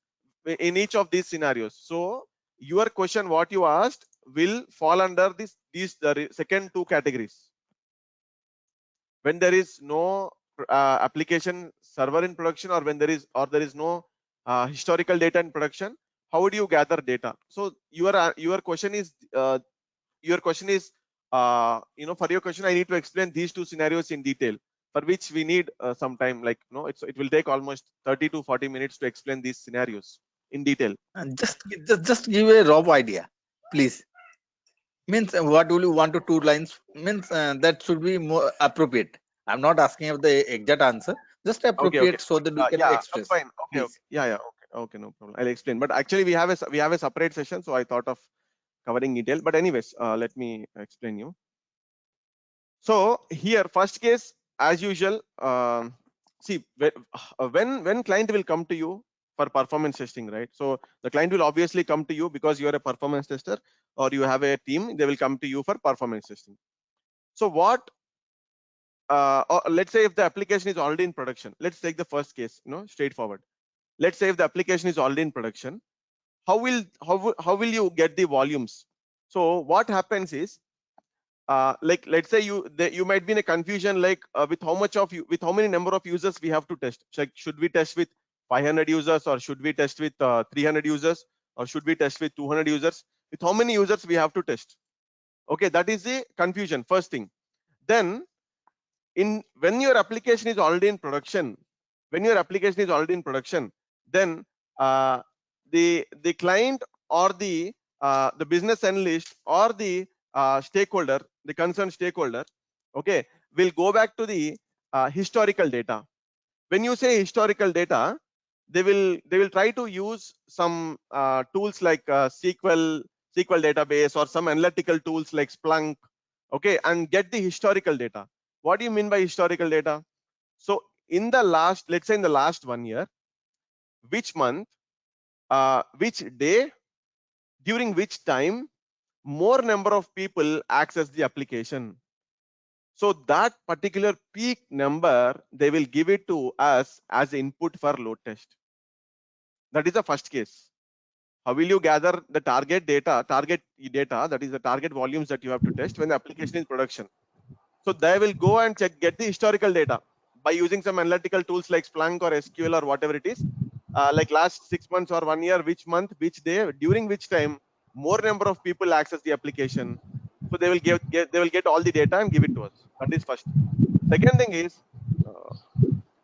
in each of these scenarios? So your question, what you asked, will fall under these the second 2 categories. When there is no application server in production, or when there is no historical data in production, how would you gather data? So your question is for your question I need to explain these 2 scenarios in detail, for which we need some time, like it will take almost 30 to 40 minutes to explain these scenarios in detail. And just give a rough idea, please. Means what will you want to 2 lines? Means that should be more appropriate. I'm not asking of the exact answer, just Okay, appropriate so that we can yeah, express. fine. Okay, Please. yeah, okay, no problem, I'll explain. But actually we have a separate session, so I thought of covering detail. But anyways, let me explain you. So here, first case, as usual, see, when client will come to you for performance testing, right? So the client will obviously come to you because you are a performance tester, or you have a team. They will come to you for performance testing. So what? Or let's say if the application is already in production. Let's take the first case, straightforward. Let's say if the application is already in production, how will you get the volumes? So what happens is, like let's say you might be in a confusion, like with how many number of users we have to test. Should we test with 500 users, or should we test with 300 users, or should we test with 200 users? With how many users we have to test? Okay, that is the confusion, first thing. Then when your application is already in production, then the client, or the business analyst, or the stakeholder, the concerned stakeholder, okay, will go back to the historical data. When you say historical data, they will try to use some tools like SQL database, or some analytical tools like Splunk, okay, and get the historical data. What do you mean by historical data? So let's say in the last 1 year, which month, which day, during which time, more number of people access the application. So that particular peak number, they will give it to us as input for load test. That is the first case. How will you gather the target data, that is the target volumes that you have to test when the application is in production? So they will go and get the historical data by using some analytical tools like Splunk or SQL or whatever it is. Like last 6 months or 1 year, which month, which day, during which time more number of people access the application. So they will get all the data and give it to us. That is first. Second thing is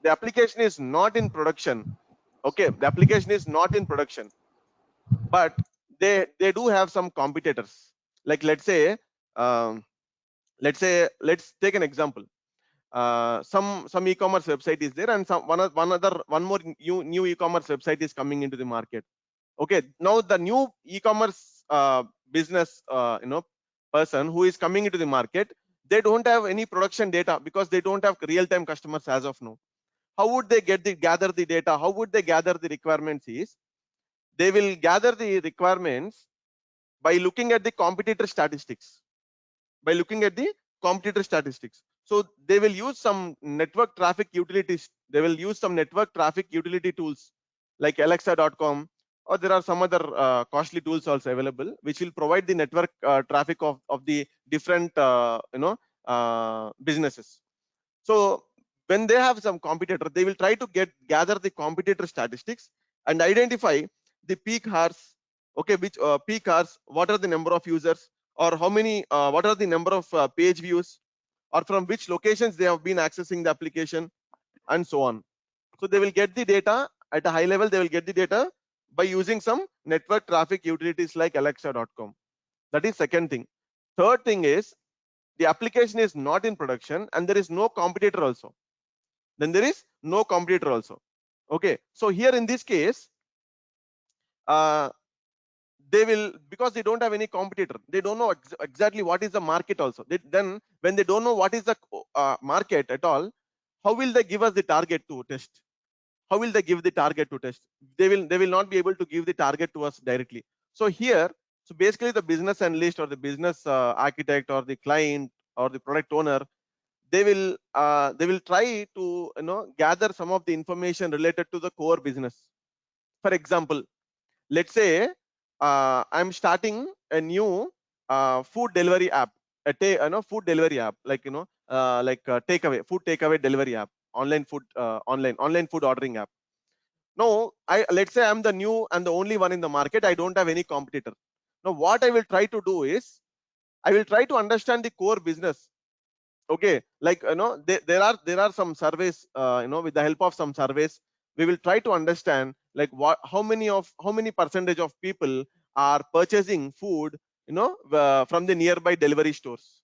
the application is not in production. Okay, the application is not in production, but they do have some competitors. Like let's take an example. Some e-commerce website is there, and one more new e-commerce website is coming into the market. Okay, now the new e-commerce business person who is coming into the market, they don't have any production data because they don't have real-time customers as of now. How would they gather the data? How would they gather the requirements? Is they will gather the requirements by looking at the competitor statistics. By looking at the competitor statistics. So they will use some network traffic utilities. They will use some network traffic utility tools like Alexa.com, or there are some other costly tools also available, which will provide the network traffic of the different businesses. So when they have some competitor, they will try to gather the competitor statistics and identify the peak hours. Okay, which peak hours, what are the number of users, or how many, what are the number of page views, or from which locations they have been accessing the application, and so on. So they will get the data at a high level. They will get the data by using some network traffic utilities like Alexa.com. That is second thing. Third thing is the application is not in production and there is no competitor also. Then there is no competitor also. Okay, so here in this case, they will, because they don't have any competitor, they don't know exactly what is the market also. Then when they don't know what is the market at all, how will they give us the target to test? How will they give the target to test? They will not be able to give the target to us directly. So here, so basically the business analyst or the business architect or the client or the product owner, they will try to gather some of the information related to the core business. For example, let's say I'm starting a new food delivery app, food delivery app, like food takeaway delivery app, online food ordering app. Now let's say I'm the new and the only one in the market. I don't have any competitor. Now what I will try to do is I will try to understand the core business. Okay, like there are some surveys, with the help of some surveys, we will try to understand like how many percentage of people are purchasing food from the nearby delivery stores.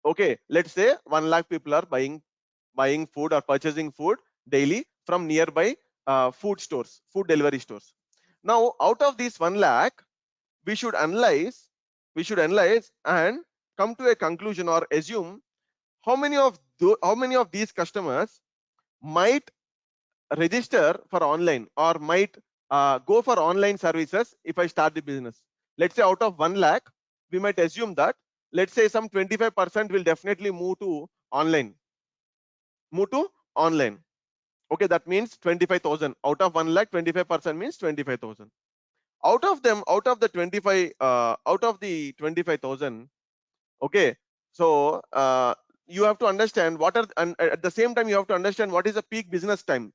Okay, let's say 1 lakh people are buying food or purchasing food daily from nearby food delivery stores. Now out of these 1 lakh, we should analyze and come to a conclusion or assume how many of these customers might register for online or might go for online services if I start the business. Let's say out of 1 lakh, we might assume that, let's say some 25% will definitely move to online. Okay, that means 25,000 out of 1 lakh. 25% means 25,000. Out of the 25,000. Okay, so you have to understand and at the same time you have to understand what is the peak business time.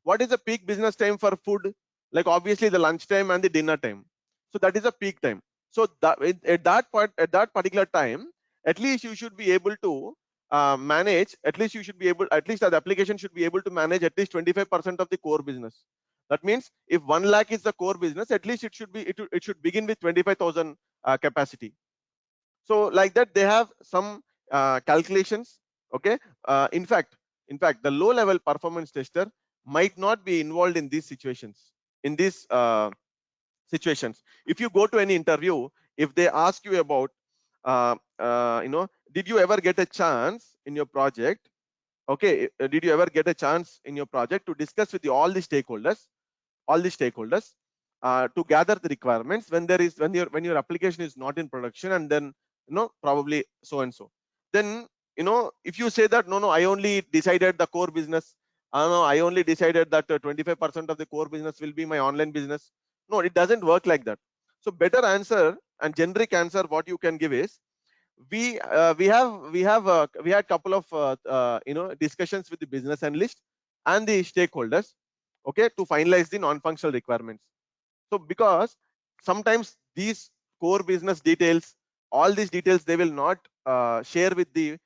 What is the peak business time for food? Like obviously the lunch time and the dinner time. So that is a peak time. So at that particular time, at least you should be able to manage. At least the application should be able to manage at least 25% of the core business. That means if 1 lakh is the core business, at least it should begin with 25,000 capacity. So like that, they have some calculations. Okay, in fact, the low-level performance tester might not be involved in these situations. If you go to any interview, if they ask you about, did you ever get a chance in your project? Okay, did you ever get a chance in your project to discuss with all the stakeholders? To gather the requirements when your application is not in production, and then probably so and so. Then if you say that no, I only decided the core business. No, I only decided that 25% of the core business will be my online business. No, it doesn't work like that. So better answer and generic answer what you can give is, we had couple of discussions with the business analyst and the stakeholders, okay, to finalize the non-functional requirements. So because sometimes these core business details all these details they will not share with the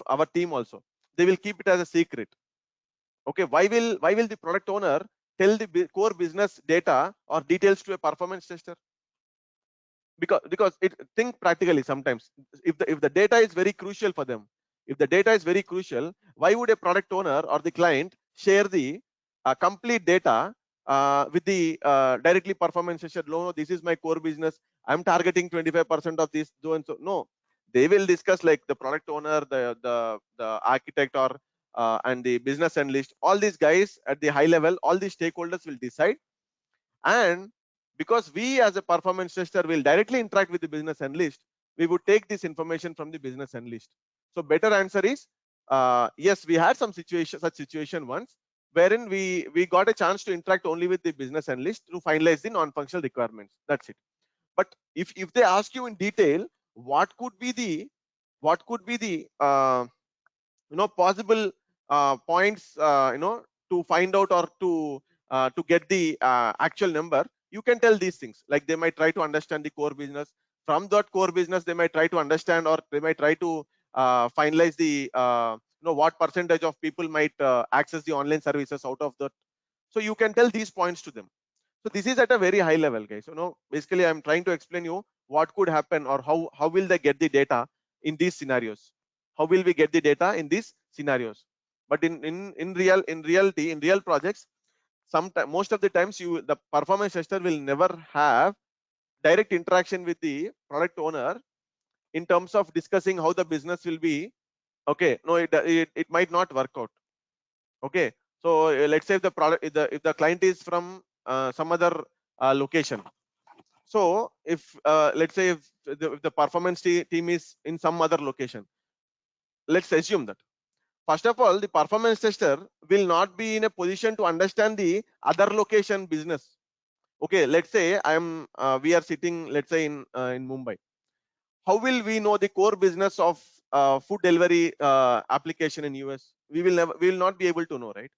our team also. They will keep it as a secret. Okay, why will the product owner tell the core business data or details to a performance tester? Because it think practically sometimes, if the data is very crucial for them, if the data is very crucial, why would a product owner or the client share the complete data with the directly performance tester? No, this is my core business, I'm targeting 25% of this, so and so. No, they will discuss, like the product owner, the architect, or and the business analyst, all these guys at the high level, all these stakeholders will decide. And because we as a performance tester will directly interact with the business analyst, we would take this information from the business analyst. So better answer is yes, we had some such situation once wherein we got a chance to interact only with the business analyst to finalize the non-functional requirements. That's it. But if they ask you in detail what could be the possible points to find out, or to get the actual number, you can tell these things. Like they might try to understand the core business. From that core business, they might try to understand, or they might try to finalize the what percentage of people might access the online services out of that. So you can tell these points to them. So this is at a very high level, guys. Basically I'm trying to explain you what could happen, or how will they get the data in these scenarios. How will we get the data in these scenarios? But in reality, in real projects, most of the times the performance tester will never have direct interaction with the product owner in terms of discussing how the business will be. Okay, no, it might not work out. Okay, so let's say if the product, if the client is from some other location. So if let's say if the performance team is in some other location, let's assume that first of all the performance tester will not be in a position to understand the other location business. Okay, let's say we are sitting, let's say in Mumbai. How will we know the core business of food delivery application in US? We will not be able to know, right?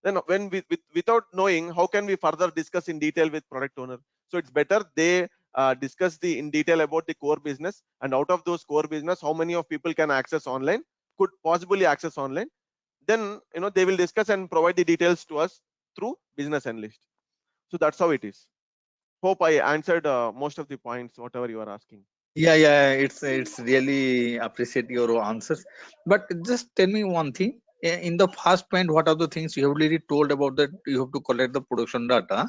Then when without knowing, how can we further discuss in detail with product owner? So it's better they discuss in detail about the core business, and out of those core business, how many of people can access online, could possibly access online. Then they will discuss and provide the details to us through business analyst. So that's how it is. Hope I answered most of the points, whatever you are asking. Yeah, it's really appreciate your answers. But just tell me one thing. In the first point, what are the things you have already told about that you have to collect the production data?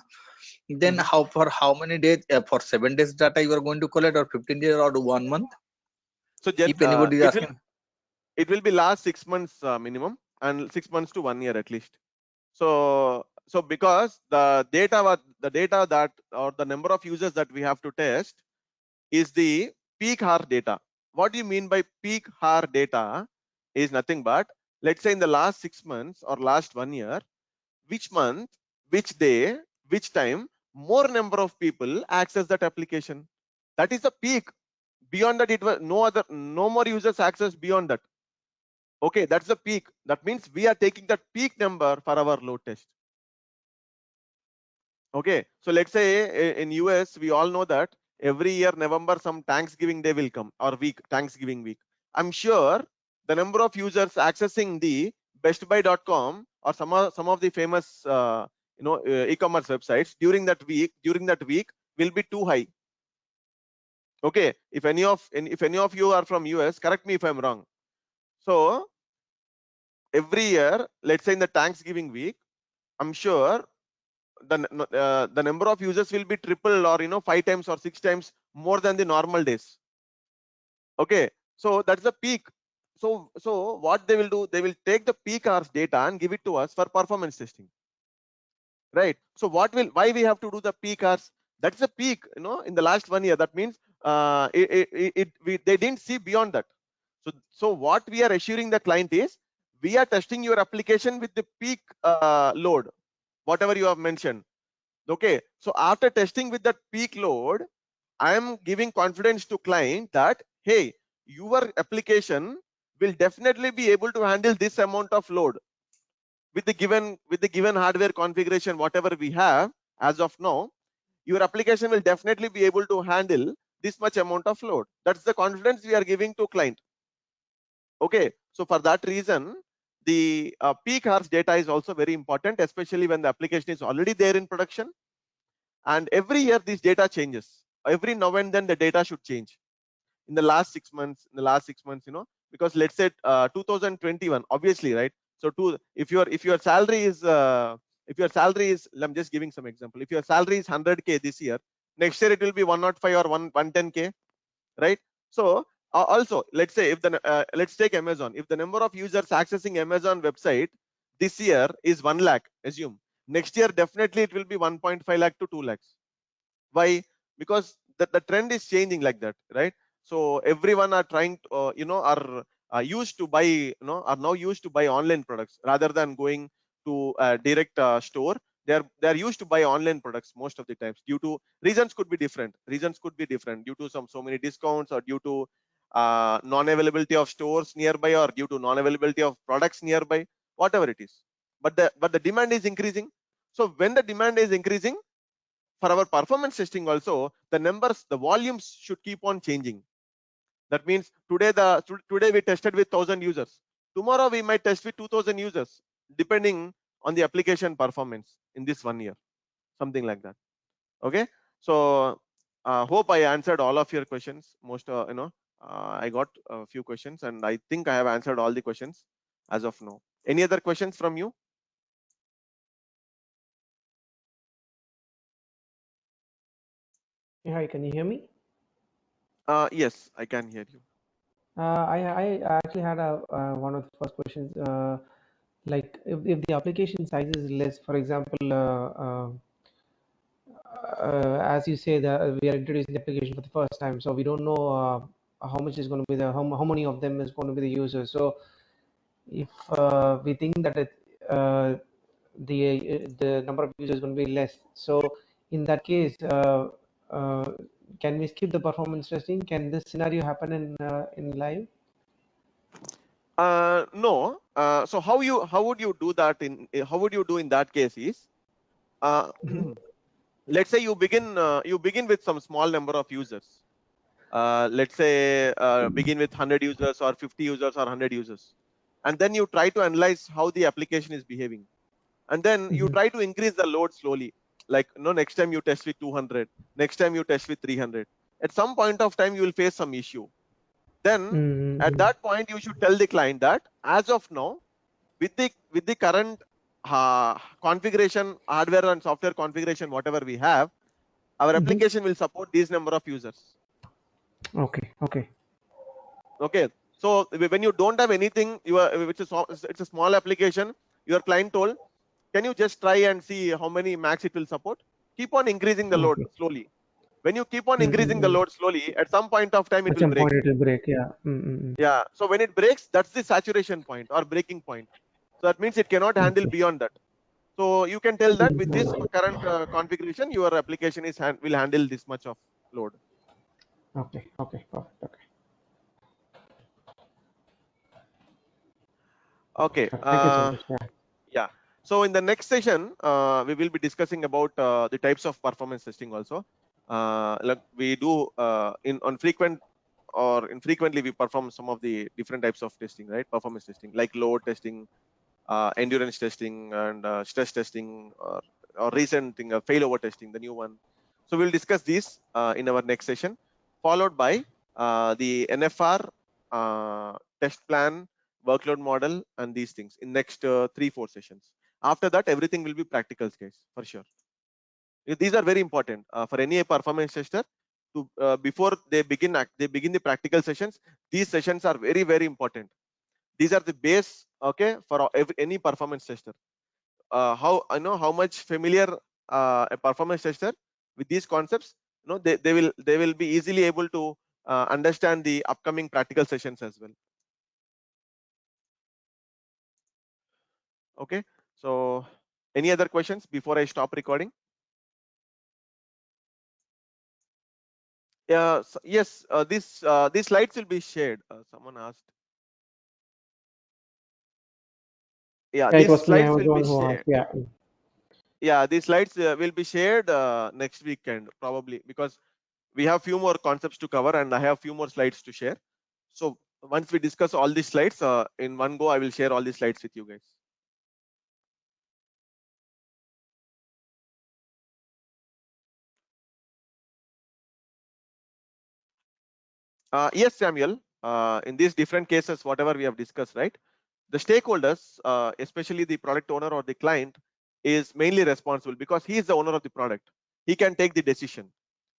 Then for how many days? For 7 days data you are going to collect, or 15 days, or 1 month? So If anybody is asking, it will be last 6 months minimum, and 6 months to 1 year at least. So because the data that, or the number of users that we have to test, is the peak hour data. What do you mean by peak hour data? Is nothing but, let's say in the last 6 months or last 1 year, which month, which day, which time more number of people access that application. That is the peak. Beyond that, it was no more users access beyond that. Okay, that's the peak. That means we are taking that peak number for our load test. Okay, so let's say in US, we all know that every year November some Thanksgiving day will come, or Thanksgiving week. I'm sure the number of users accessing the bestbuy.com or some of the famous e-commerce websites during that week will be too high. Okay, if any of you are from US, correct me if I'm wrong. So every year, let's say in the Thanksgiving week, I'm sure the number of users will be triple, or 5 times or 6 times more than the normal days. Okay, so that's the peak. So what they will do, they will take the peak hours data and give it to us for performance testing, right? So why we have to do the peak hours? That's the peak, in the last 1 year. That means they didn't see beyond that. So what we are assuring the client is, we are testing your application with the peak load, whatever you have mentioned. Okay, so after testing with that peak load, I am giving confidence to client that, hey, your application will definitely be able to handle this amount of load with the given hardware configuration, whatever we have as of now. Your application will definitely be able to handle this much amount of load. That's the confidence we are giving to client. Okay, so for that reason, the peak hours data is also very important, especially when the application is already there in production. And every year this data changes. Every now and then the data should change. In the last 6 months, because let's say 2021, obviously, right? So if your salary is I'm just giving some example. If your salary is 100K this year, next year it will be 105 or 110K, right? So also, let's say if let's take Amazon. If the number of users accessing Amazon website this year is 1 lakh, assume next year definitely it will be 1.5 lakh to 2 lakhs. Why? Because the trend is changing like that, right? So everyone are trying to, are used to buy, are now used to buy online products rather than going to a direct store. They're used to buy online products most of the times. Due to reasons could be different. Reasons could be different due to so many discounts, or due to non-availability of stores nearby, or due to non-availability of products nearby, whatever it is. But the demand is increasing. So when the demand is increasing, for our performance testing also, the volumes should keep on changing. That means today we tested with 1000 users. Tomorrow we might test with 2000 users, depending on the application performance in this 1 year, something like that. Okay, so hope I answered all of your questions. I got a few questions, and I think I have answered all the questions as of now. Any other questions from you? Hi, can you hear me? Yes, I can hear you. I actually had one of the first questions. Like if the application size is less, for example, as you say that we are introducing the application for the first time, so we don't know how much is going to be how many of them is going to be the users. So if we think that the number of users is going to be less, so in that case, can we skip the performance testing? Can this scenario happen in live? No. So how would you do that in that case is, let's say you begin with some small number of users. Let's say begin with 100 users or 50 users or 100 users, and then you try to analyze how the application is behaving, and then you try to increase the load slowly. Like, next time you test with 200, next time you test with 300. At some point of time you will face some issue. Then at that point you should tell the client that as of now, with the current configuration, hardware and software configuration, whatever we have, our application will support these number of users. Okay. So when you don't have anything, it's a small application, your client told, can you just try and see how many max it will support? Keep on increasing the load slowly. When you keep on increasing the load slowly, at some point of time it will break. It will break, yeah. Yeah. So when it breaks, that's the saturation point or breaking point. So that means it cannot handle beyond that. So you can tell that with this current configuration, your application will handle this much of load. Okay, perfect. Okay. Thank you so much. Yeah. So in the next session, we will be discussing about the types of performance testing also. Like we do infrequently we perform some of the different types of testing, right? Performance testing, like load testing, endurance testing, and stress testing, or recent thing, failover testing, the new one. So we'll discuss this in our next session, followed by the NFR, test plan, workload model, and these things in next 3-4 sessions. After that, everything will be practical case for sure. These are very important for any performance tester. Before they begin the practical sessions. These sessions are very, very important. These are the base, okay, for any performance tester. How much familiar a performance tester with these concepts, they will be easily able to understand the upcoming practical sessions as well. Okay, so any other questions before I stop recording? Yes, these slides will be shared. Someone asked. Yeah, It these was me. I slides was will the be one who shared. asked. Yeah, these slides will be shared next weekend probably, because we have few more concepts to cover, and I have few more slides to share. So once we discuss all these slides in one go, I will share all these slides with you guys. Yes, Samuel. In these different cases, whatever we have discussed, right? The stakeholders, especially the product owner or the client, is mainly responsible because he is the owner of the product. He can take the decision.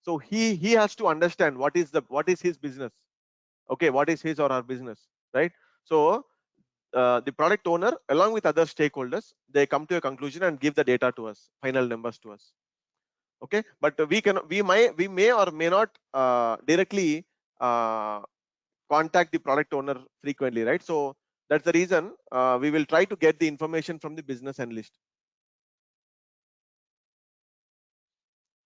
So he has to understand what is his business. Okay, what is his or her business, right? So the product owner, along with other stakeholders, they come to a conclusion and give the data to us, final numbers to us. Okay, but we may or may not directly contact the product owner frequently, right? So that's the reason we will try to get the information from the business analyst.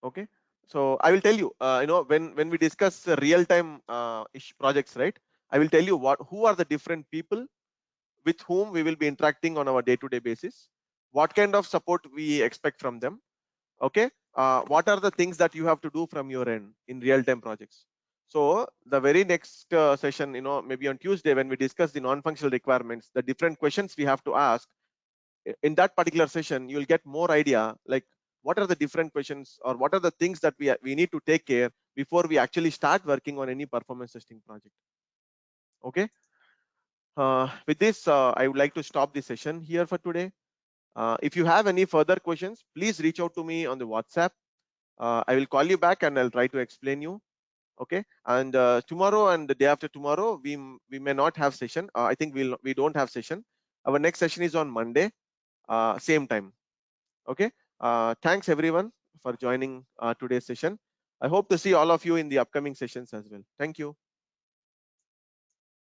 Okay, so I will tell you, when we discuss real-time projects, right? I will tell you who are the different people with whom we will be interacting on our day-to-day basis, what kind of support we expect from them. Okay, what are the things that you have to do from your end in real-time projects. So the very next session, maybe on Tuesday, when we discuss the non-functional requirements, the different questions we have to ask in that particular session, you'll get more idea, like what are the different questions or what are the things that we need to take care before we actually start working on any performance testing project. Okay, with this, I would like to stop the session here for today. If you have any further questions, please reach out to me on the WhatsApp. I will call you back and I'll try to explain you. Okay, and tomorrow and the day after tomorrow, we may not have session. I think we don't have session. Our next session is on Monday, same time. Okay, thanks everyone for joining today's session. I hope to see all of you in the upcoming sessions as well. Thank you.